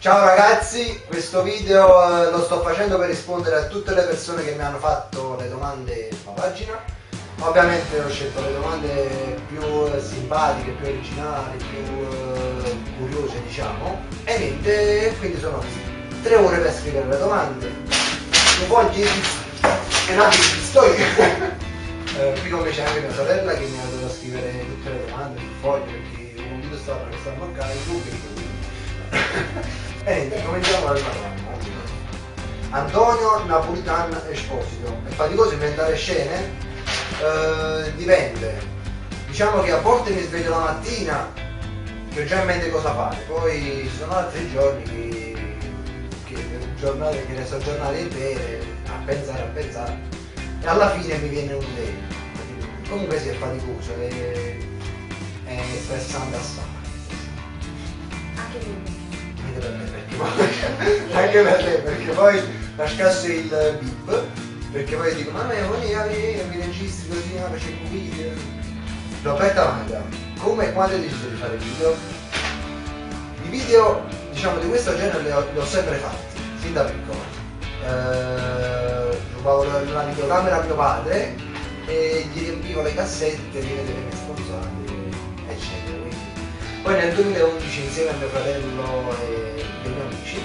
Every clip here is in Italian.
Ciao ragazzi, questo video lo sto facendo per rispondere a tutte le persone che mi hanno fatto le domande sulla pagina. Ovviamente ho scelto le domande più simpatiche, più originali, più curiose diciamo. E niente, quindi sono 3 ore per scrivere le domande. Un po' di sto io. Qui come c'è anche mia sorella che mi ha dovuto scrivere tutte le domande sul foglio perché un video stava per stare a mancare subito. E niente, cominciamo dalla prima domanda. Antonio Napolitan Esposito. È faticoso inventare scene? Dipende. Diciamo che a volte mi sveglio la mattina che ho già in mente cosa fare, poi ci sono altri giorni che ne so giornate intere a pensare e alla fine mi viene un'idea. Comunque sì, è faticoso, è stressante assai. Anche Per me, perché poi, anche per te, perché poi lasciassi il bip, perché poi dico ma me mi registri così, faccio un video. Roberta Magda, come e quando hai deciso di fare video? I video diciamo di questo genere li ho sempre fatti, fin da piccolo. Rubavo la videocamera a mio padre e gli riempivo le cassette, gli vedevo le sponsorie, eccetera. Poi nel 2011 insieme a mio fratello e dei miei amici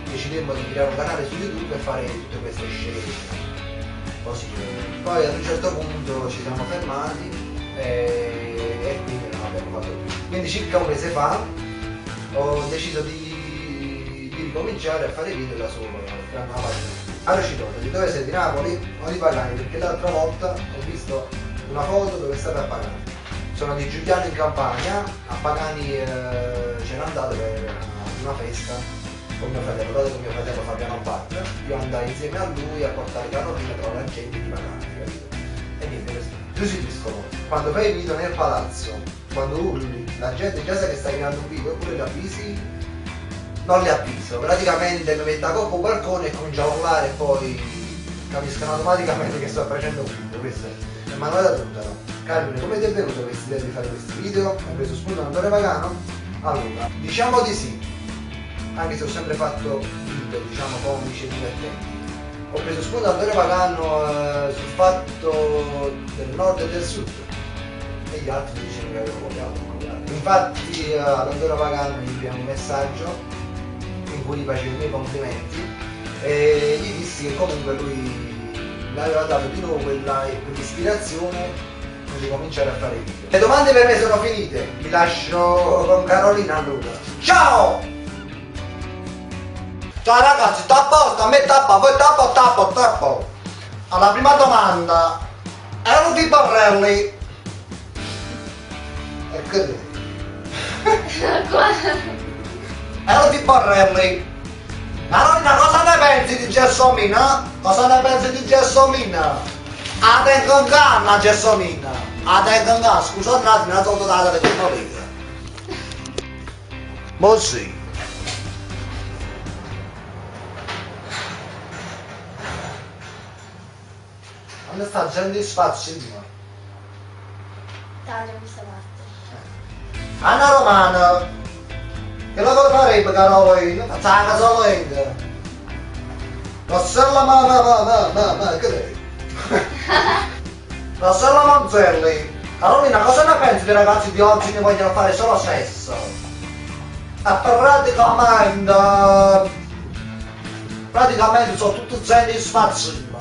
decidemmo di creare un canale su YouTube e fare tutte queste scene così. Poi ad un certo punto ci siamo fermati e quindi non abbiamo fatto più. Quindi circa un mese fa ho deciso di ricominciare a fare video da solo, da una pagina. Allora ci di dove sei, di Napoli o di Pagani? Perché l'altra volta ho visto una foto dove state a Pagani. Sono di Giuliano in Campania, a Pagani c'era andato per una festa con mio fratello, dato che mio fratello Fabiano Partner, io andai insieme a lui a portare Carolina tra la gente di Pagani, capito? E niente, tu si discono, quando fai i video nel palazzo, quando urli, la gente già sa che stai creando un video, oppure li avvisi, non li avviso, praticamente mi metto a coppa un balcone e comincio a urlare e poi capiscono automaticamente che sto facendo un video, questo è Emanuele Tuttaro. Carmine, come ti è venuto questa idea di fare questi video? Hai preso spunto da Andrea Pagano? Allora, diciamo di sì, anche se ho sempre fatto video, diciamo, comici e divertenti. Ho preso spunto da Andrea Pagano sul fatto del nord e del sud e gli altri dicevano che avevo copiato. Infatti ad Andrea Pagano gli inviamo un messaggio in cui gli facevo i miei complimenti e gli dissi che comunque lui mi aveva dato di nuovo quell'ispirazione di cominciare a fare i video. Le domande per me sono finite, vi lascio con Carolina allora. Ciao! Ciao ragazzi, sta a posto, a me tappa, voi tappo. Alla prima domanda, erano di Barrelli. E che erano di Barrelli. Carolina, cosa ne pensi di Gelsomina? Cosa ne pensi di Gelsomina? A te con canna Gelsomina! A te con canna, scusa un attimo, la sottodata di questa riga. Ma sì. Quando sta gente di spazio? Taglio questa parte. Anna Romana! Che lavoro farebbe Carolina? Faccia la casoletta! Rossella ma che lei? Rossella Manzelli, Carolina, cosa ne pensi dei ragazzi di oggi che vogliono fare solo sesso? Praticamente sono tutti gente di spazzino,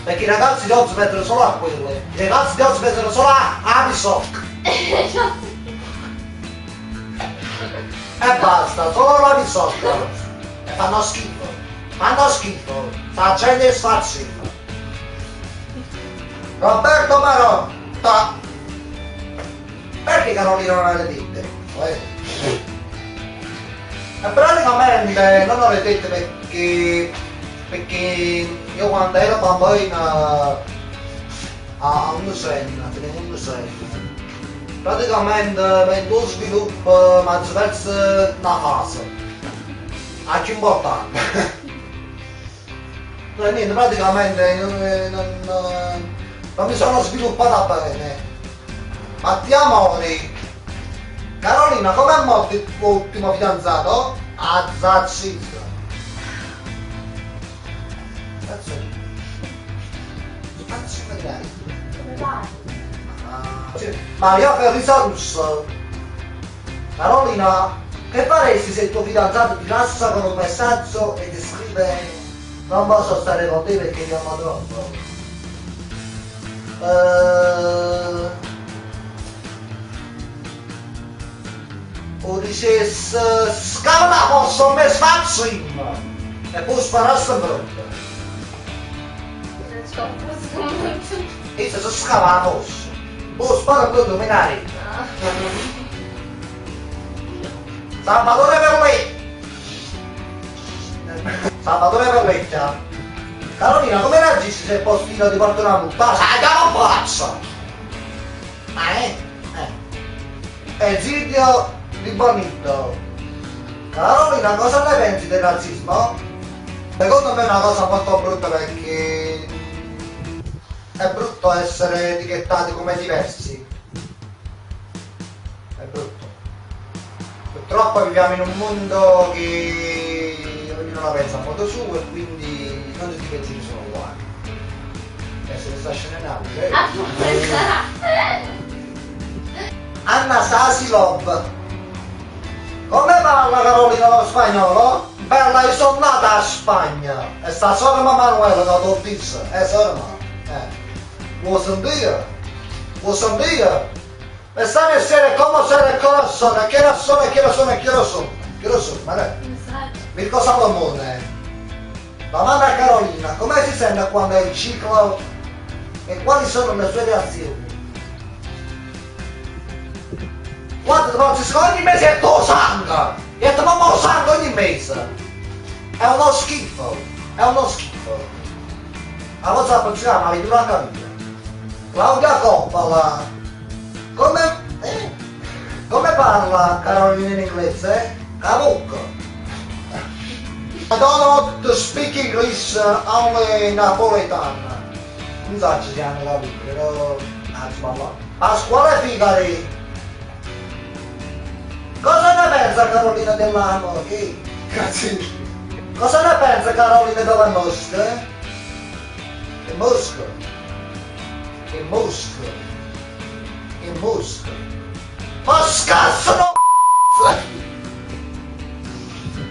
perché i ragazzi di oggi mettono solo a quelle, i ragazzi di oggi mettono solo a bisocca. E basta, solo la bisocca. E fanno schifo, sta gente di spazzino. Roberto Marotta! Perché Carolina non ha le tette? E praticamente non ho le tette perché io quando ero bambina a un segno, tenevo un segno. Praticamente per lo sviluppo ma verso una fase anche importante. Niente, praticamente non mi sono sviluppata bene. Mattia Mori, Carolina, com'è morto il tuo ultimo fidanzato? Azzazzita. Cazzo. Cazzo mi dai? Come vai? Maria Carisa Russo. Carolina, che faresti se il tuo fidanzato ti lascia con un messaggio e ti scrive non posso stare con te perché ti amo troppo? O dicesse scala posso me sfazzo e poi sparasse pronto. Non ci ho posto. E se scava la posso, poi spara pronto me la rete. Salvatore Perleccia. Carolina, come reagisci se il postino ti porta una multa? Sai che non faccio! Egidio di Bonito. Carolina, cosa ne pensi del razzismo? Secondo me è una cosa molto brutta perché è brutto essere etichettati come diversi. È brutto. Purtroppo viviamo in un mondo che ognuno la pensa a modo suo e quindi non tutti i pensieri sono uguali. E se ne sta scendendo Anna Sasilov. Come parla Carolina lo spagnolo? Bella, io sono nata a Spagna e sta sorma Manuela da Tortis. Sorma. Vuoi sentire? Vuoi sentire? E sta essere come se le conoscono, chi lo sono, ma ne? Non sai. Mirko Salomone, la mamma Carolina, come si sente quando è in ciclo e quali sono le sue reazioni? Quando ti ogni mese è tuo sangue, e ti mamma lo sangue ogni mese, è uno schifo, A WhatsApp si chiama Liturata Via, Claudia Coppola, come parla Carolina in inglese? Cavucco. I don't know to speak English, only Napoletan. Non so se si hanno capito, però Pasquale Figari. Cosa ne pensa Carolina dell'anno? Cazzo. Cosa ne pensa Carolina della Mosca? Mosca. Ma scassano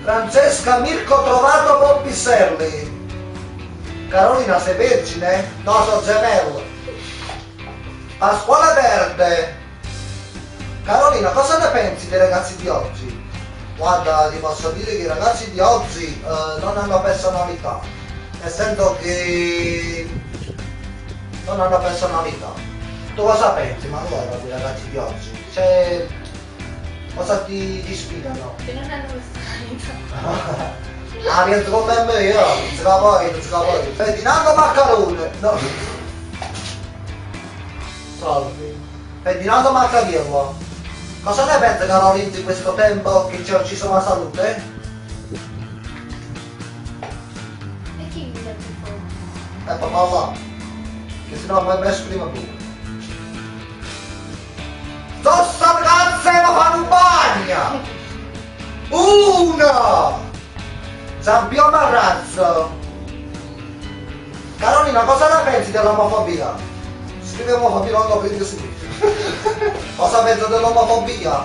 Francesca Mirko trovato Poppiselli. Carolina sei vergine? No, sono gemello. Pasquale Verde. Carolina, cosa ne pensi dei ragazzi di oggi? Guarda, ti posso dire che i ragazzi di oggi non hanno personalità. Nel senso che non hanno personalità. Tu cosa pensi, Manuela, dei ragazzi di oggi? Cioè, cosa ti ispirano? Che non hanno questa Ah, rientro come me, io, non si capisce. Ferdinando Maccarone, no. Salve. Ferdinando Maccarello, cosa ne pensa Carolina di questo tempo che ci ha ucciso la salute? E chi mi dà più fuori? Papà là, che sennò mi esprimo pure. Sto ragazze ma fanno un bagno! Uno! Zampio Marrazzo! Carolina, cosa ne pensi dell'omofobia? Scrive omofobia, non lo vedo sì. Cosa penso dell'omofobia?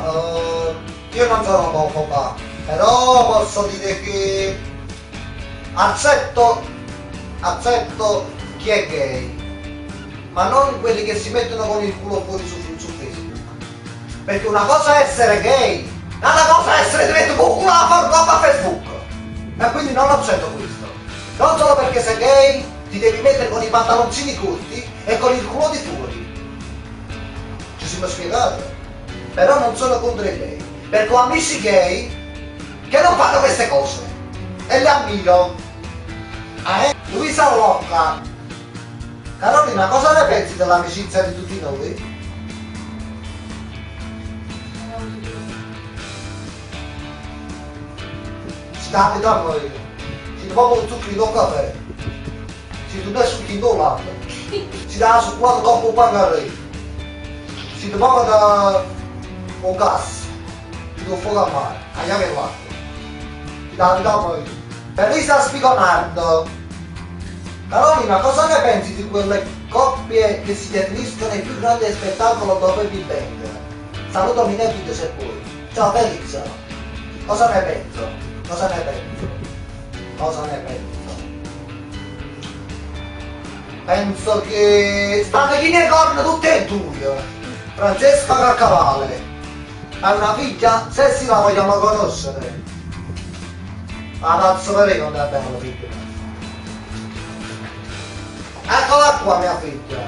Io non sono omofoba, però posso dire che accetto chi è gay, ma non quelli che si mettono con il culo fuori su Facebook. Perché una cosa è essere gay, un'altra cosa è essere diretto con culo a Facebook. E quindi non accetto questo. Non solo perché sei gay, ti devi mettere con i pantaloncini corti e con il culo di fuori. Ci siamo spiegati? Però non sono contro i gay. Perché ho amici gay che non fanno queste cose. E li ammiro. Luisa Locca. Carolina, cosa ne pensi dell'amicizia di tutti noi? Ci capita a noi. Ci troviamo un zucchero del caffè. Ci troviamo su chi non latte. Ci dà su quattro dopo un pangarello. Ci troviamo da un gas. Ci do fuoco a mare. Andiamo in latte. da poi. Elisa Spigonardo. Carolina, cosa ne pensi di quelle coppie che si definiscono il più grande spettacolo dopo il Big Bang? Salutami nel video se puoi. Ciao Felix. Cosa ne penso? Cosa ne penso? Cosa ne penso? Penso che stanno chi ne corna tutte e due. Francesca Caccavale. Ha una figlia? Se sì la vogliamo conoscere. La cazzo per non è bella figlia. Eccola qua mia figlia.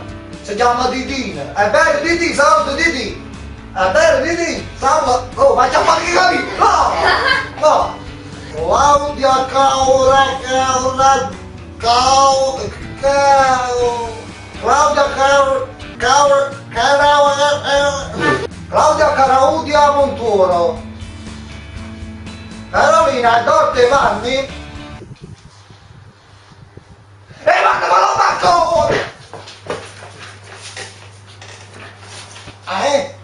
Si chiama Didina. È vero Didi, saluto Didi. È vero Didi, saluto. Oh, ma c'è qualche capito? No! No! Claudia Claudia Claudia Caraudia Montuoro. Carolina, Dorte Vanni. E Vanni ma lo faccio! Eh?